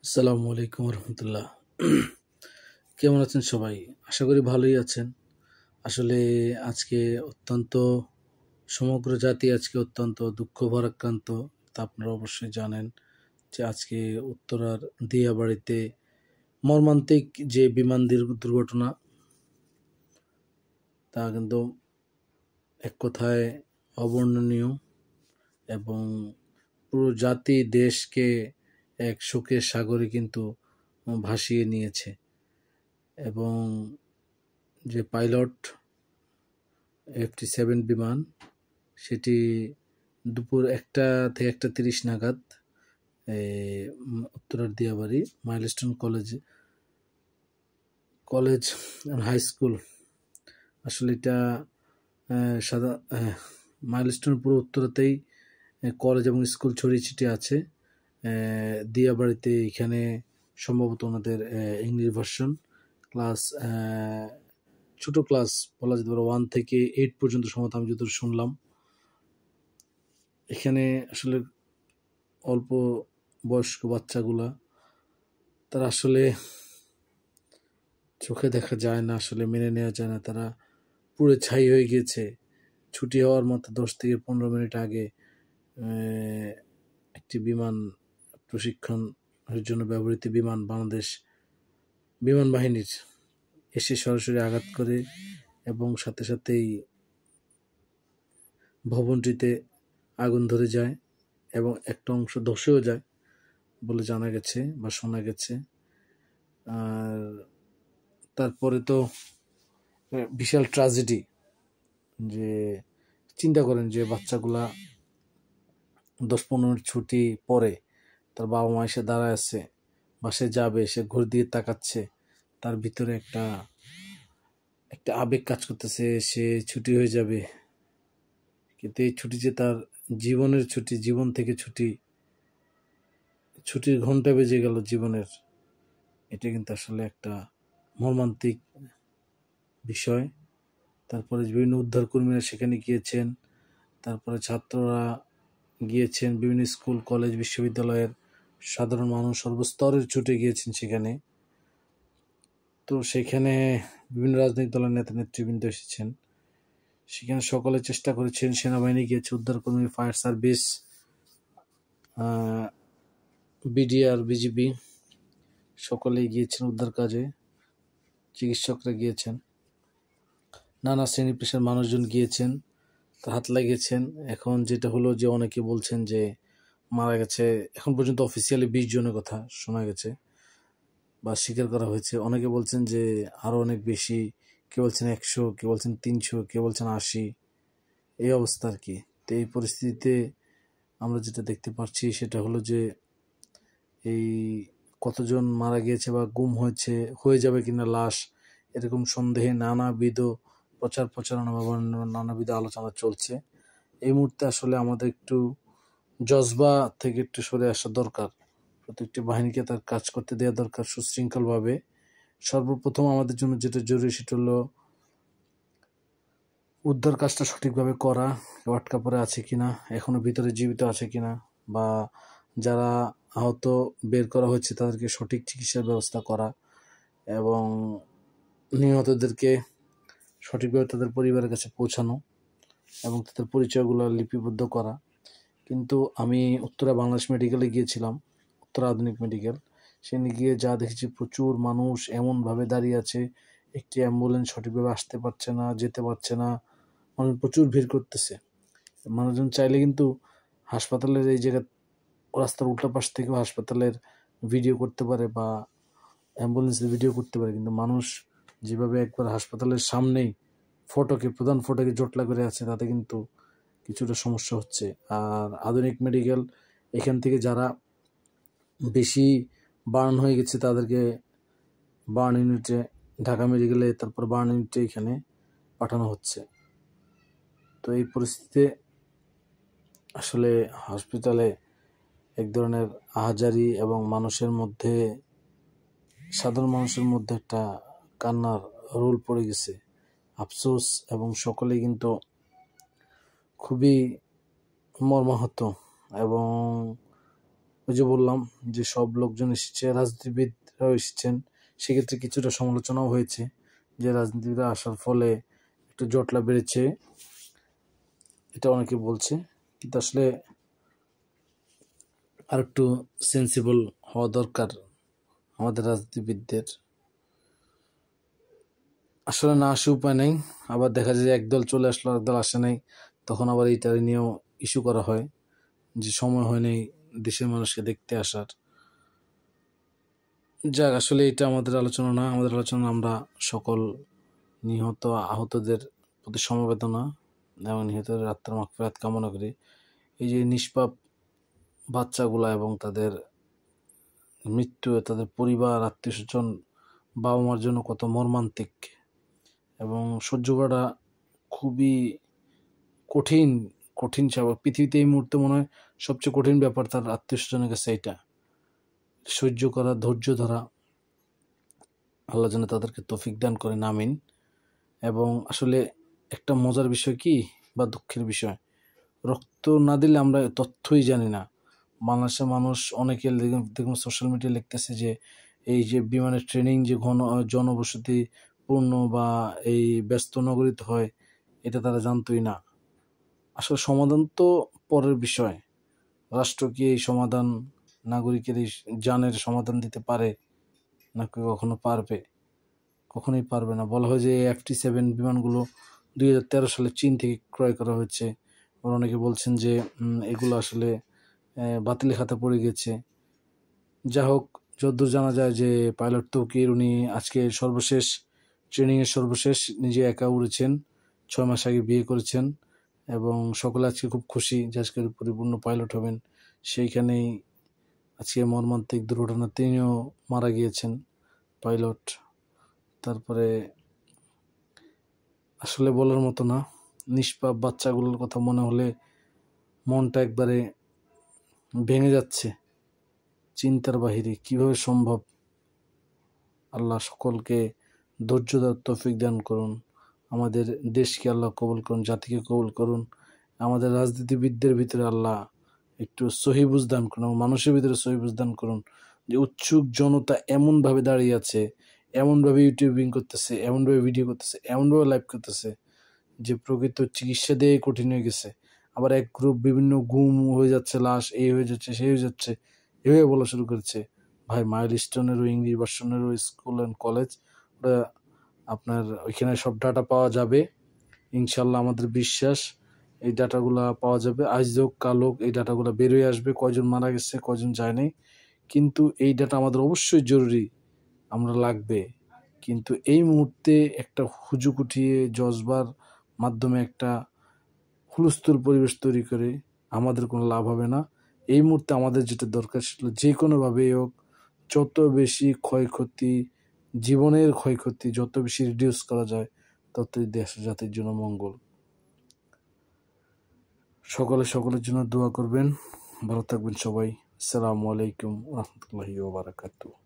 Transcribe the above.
আসসালামু আলাইকুম রহমতুল্লাহ। কেমন আছেন সবাই? আশা করি ভালোই আছেন। আসলে আজকে অত্যন্ত সমগ্র জাতি আজকে অত্যন্ত দুঃখ ভারাক্রান্ত। তা আপনারা অবশ্যই জানেন যে আজকে উত্তরার দিয়াবাড়িতে মর্মান্তিক যে বিমান দুর্ঘটনা, তা কিন্তু এক কথায় অবর্ণনীয় এবং পুরো জাতি দেশকে এক শোকের সাগরে কিন্তু ভাসিয়ে নিয়েছে। এবং যে পাইলট F-7 বিমান, সেটি দুপুর 1টা থেকে 1টা 30 নাগাদ উত্তরার Diabari Milestone college high school, আসলে এটা মাইলস্টোন পুরো উত্তরাতেই কলেজ এবং স্কুল ছড়িয়ে ছিটিয়ে আছে। দিয়াবাড়িতে এখানে সম্ভবত ওনাদের ইংলিশ ভার্সন ক্লাস, ছোট ক্লাস বলা যেতে পারে 1 থেকে 8 পর্যন্ত সম্ভবত, আমি যতদূর শুনলাম। এখানে আসলে অল্প বয়স্ক বাচ্চাগুলা, তারা আসলে চোখে দেখা যায় না, আসলে মেনে নেওয়া যায় না। তারা পুরো ছাই হয়ে গিয়েছে। ছুটি হওয়ার মতো 10 থেকে 15 মিনিট আগে একটি বিমান, প্রশিক্ষণের জন্য ব্যবহৃত বিমান, বাংলাদেশ বিমান বাহিনীর এসে সরাসরি আঘাত করে এবং সাথে সাথেই ভবনটিতে আগুন ধরে যায় এবং একটা অংশ ধসেও যায় বলে জানা গেছে বা শোনা গেছে। আর তারপরে তো বিশাল ট্র্যাজেডি, যে চিন্তা করেন যে বাচ্চাগুলা 10-15 মিনিট ছুটি পরে তার বাবা মা এসে দাঁড়ায় আছে, বাসে যাবে, সে ঘুর দিয়ে তাকাচ্ছে, তার ভিতরে একটা আবেগ কাজ করতেছে, সে ছুটি হয়ে যাবে, কিন্তু এই ছুটি যে তার জীবনের ছুটি, জীবন থেকে ছুটির ঘন্টা বেজে গেল জীবনের। এটা কিন্তু আসলে একটা মর্মান্তিক বিষয়। তারপরে বিভিন্ন উদ্ধার কর্মীরা সেখানে গিয়েছেন, তারপরে ছাত্ররা গিয়েছেন, বিভিন্ন স্কুল কলেজ বিশ্ববিদ্যালয়ের সাধারণ মানুষ সর্বস্তরের ছুটে গিয়েছেন সেখানে। তো সেখানে বিভিন্ন রাজনৈতিক দলের নেতা নেতৃবৃন্দ এসেছেন, সেখানে সকলে চেষ্টা করেছেন। সেনাবাহিনী গিয়েছে, উদ্ধারকর্মী, ফায়ার সার্ভিস, বিডিআর, বিজিবি সকলেই গিয়েছেন উদ্ধার কাজে, চিকিৎসকরা গিয়েছেন, নানা শ্রেণী পেশার মানুষজন গিয়েছেন, হাত লাগিয়েছেন। এখন যেটা হলো যে অনেকে বলছেন যে মারা গেছে, এখন পর্যন্ত অফিসিয়ালি 20 জনের কথা শোনা গেছে বা স্বীকার করা হয়েছে। অনেকে বলছেন যে আরো অনেক বেশি, কেউ বলছেন 100, কেউ বলছেন 300, কেউ বলছেন 80, এই অবস্থা আর কি। তো এই পরিস্থিতিতে আমরা যেটা দেখতে পাচ্ছি সেটা হলো যে এই কতজন মারা গিয়েছে বা গুম হয়ে যাবে কিনা লাশ, এরকম সন্দেহে নানাবিধ প্রচারণা বা নানাবিধ আলোচনা চলছে। এই মুহূর্তে আসলে আমাদের একটু জজবা থেকে একটু সরে আসা দরকার। প্রত্যেকটি বাহিনীকে তার কাজ করতে দেওয়া দরকার সুশৃঙ্খলভাবে। সর্বপ্রথম আমাদের জন্য যেটা জরুরি সেটা হলো উদ্ধার কাজটা সঠিকভাবে করা, আটকা পড়ে আছে কিনা, এখনো ভিতরে জীবিত আছে কিনা, বা যারা আহত বের করা হয়েছে তাদেরকে সঠিক চিকিৎসার ব্যবস্থা করা এবং নিহতদেরকে সঠিকভাবে তাদের পরিবারের কাছে পৌঁছানো এবং তাদের পরিচয়গুলো লিপিবদ্ধ করা। কিন্তু আমি উত্তরা বাংলাদেশ মেডিকেলে গিয়েছিলাম, উত্তরা আধুনিক মেডিকেল। সেখানে গিয়ে যা দেখেছি, প্রচুর মানুষ এমনভাবে দাঁড়িয়ে আছে, একটি অ্যাম্বুলেন্স সঠিকভাবে আসতে পারছে না, যেতে পারছে না, মানুষ প্রচুর ভিড় করতেছে। মানুষজন চাইলে কিন্তু হাসপাতালের এই জায়গা, রাস্তার উল্টা পাশ থেকেও হাসপাতালের ভিডিও করতে পারে বা অ্যাম্বুলেন্সের ভিডিও করতে পারে, কিন্তু মানুষ যেভাবে একবার হাসপাতালের সামনেই প্রধান ফটকে জটলা করে আছে, তাতে কিন্তু কিছুটা সমস্যা হচ্ছে। আর আধুনিক মেডিকেল, এখান থেকে যারা বেশি বার্ন হয়ে গেছে তাদেরকে বার্ন ইউনিটে, ঢাকা মেডিকেলে, তারপর বার্ন ইউনিটে এখানে পাঠানো হচ্ছে। তো এই পরিস্থিতিতে আসলে হসপিটালে এক ধরনের আহাজারি এবং সাধারণ মানুষের মধ্যে একটা কান্নার রোল পড়ে গেছে, আফসোস, এবং সকলেই কিন্তু খুবই মর্মাহত এবং ওই যে বললাম যে সব লোকজন এসেছে, রাজনীতিবিদরাও এসেছেন, সেক্ষেত্রে কিছুটা সমালোচনাও হয়েছে যে রাজনীতিবিদরা আসার ফলে একটু জটলা বেড়েছে, এটা অনেকে বলছে। কিন্তু আসলে আর একটু সেন্সিবল হওয়া দরকার আমাদের রাজনীতিবিদদের। আসলে না আসে উপায় নেই, আবার দেখা যায় যে একদল চলে আসলো একদল আসে নাই, তখন আবার এইটা নিয়েও ইস্যু করা হয় যে সময় হয়নি দেশের মানুষকে দেখতে আসার। যাক, আসলে এটা আমাদের আলোচনা না, আমাদের আলোচনা আমরা সকল নিহত আহতদের প্রতি সমবেদনা এবং নিহতদের আত্মার মাগফিরাত কামনা করি। এই যে নিষ্পাপ বাচ্চাগুলা এবং তাদের মৃত্যু, তাদের পরিবার, আত্মীয় স্বজন, বাবা মার জন্য কত মর্মান্তিক এবং সহ্য করা খুবই কঠিন কঠিন স্বভাব। পৃথিবীতে এই মুহূর্তে মনে হয় সবচেয়ে কঠিন ব্যাপার তার আত্মীয় স্বজনের কাছে এটা সহ্য করা, ধৈর্য ধরা। আল্লাহ যেন তাদেরকে তৌফিক দান করেন, আমিন। এবং আসলে একটা মজার বিষয় কি বা দুঃখের বিষয়, রক্ত না দিলে আমরা তথ্যই জানি না। বাংলাদেশের মানুষ অনেকে দেখুন সোশ্যাল মিডিয়ায় লিখতেছে যে এই যে বিমানের ট্রেনিং যে জনবসতি পূর্ণ বা এই ব্যস্ত নগরীতে হয়, এটা তারা জানতোই না। আসলে সমাধান তো পরের বিষয়, রাষ্ট্র কি এই সমাধান, নাগরিকের এই জানের সমাধান দিতে পারে নাকি কখনো পারবে? কখনোই পারবে না। বলা হয় যে F-7 বিমানগুলো 2013 সালে চীন থেকে ক্রয় করা হয়েছে। আবার অনেকে বলছেন যে এগুলো আসলে বাতিলের খাতা পড়ে গেছে। যা হোক, যতদূর জানা যায় যে পাইলট তৌকির উনি আজকে সর্বশেষ ট্রেনিংয়ের সর্বশেষ নিজে একা উড়েছেন, 6 মাস আগে বিয়ে করেছেন এবং সকলে আজকে খুব খুশি যে আজকে পরিপূর্ণ পাইলট হবেন। সেইখানেই আজকে মর্মান্তিক দুর্ঘটনা, তিনিও মারা গিয়েছেন পাইলট। তারপরে আসলে বলার মতো না, নিষ্পাপ বাচ্চাগুলোর কথা মনে হলে মনটা একবারে ভেঙে যাচ্ছে, চিন্তার বাহিরে। কিভাবে সম্ভব? আল্লাহ সকলকে ধৈর্য ধরার তৌফিক দান করুন, আমাদের দেশকে আল্লাহ কবুল করুন, জাতিকে কবুল করুন, আমাদের রাজনীতিবিদদের ভিতরে আল্লাহ একটু সহিবুজ দান করুন, মানুষের ভিতরে সহিবুজ দান করুন যে উৎসুক জনতা এমনভাবে দাঁড়িয়ে আছে, এমনভাবে ইউটিউবিং করতেছে, এমনভাবে ভিডিও করতেছে, এমনভাবে লাইভ করতেছে যে প্রকৃত চিকিৎসা দিয়ে কঠিন হয়ে গেছে। আবার এক গ্রুপ বিভিন্ন গুম হয়ে যাচ্ছে, লাশ এই হয়ে যাচ্ছে, সেই হয়ে যাচ্ছে, এভাবে বলা শুরু করেছে। ভাই, মাইলস্টোনেরও ইংলিশ ভার্সনেরও স্কুল অ্যান্ড কলেজ, ওটা আপনার ওইখানে সব ডাটা পাওয়া যাবে ইনশাল্লাহ। আমাদের বিশ্বাস এই ডাটাগুলা পাওয়া যাবে, আজ হোক কাল হোক এই ডাটাগুলো বেরোয় আসবে, কয়জন মারা গেছে কয়জন যায় নাই। কিন্তু এই ডাটা আমাদের অবশ্যই জরুরি, আমরা লাগবে। কিন্তু এই মুহূর্তে একটা হুজুক উঠিয়ে জজবার মাধ্যমে একটা হুলস্থুল পরিবেশ তৈরি করে আমাদের কোনো লাভ হবে না। এই মুহূর্তে আমাদের যেটা দরকার ছিল, যে কোনোভাবেই হোক যত বেশি ক্ষয়ক্ষতি, জীবনের ক্ষয়ক্ষতি যত বেশি রিডিউস করা যায়, ততই দেশ জাতির জন্য মঙ্গল। সকলের জন্য দোয়া করবেন। ভালো থাকবেন সবাই। আসসালামু আলাইকুম ওয়া রাহমাতুল্লাহি ওয়া বারাকাতুহু।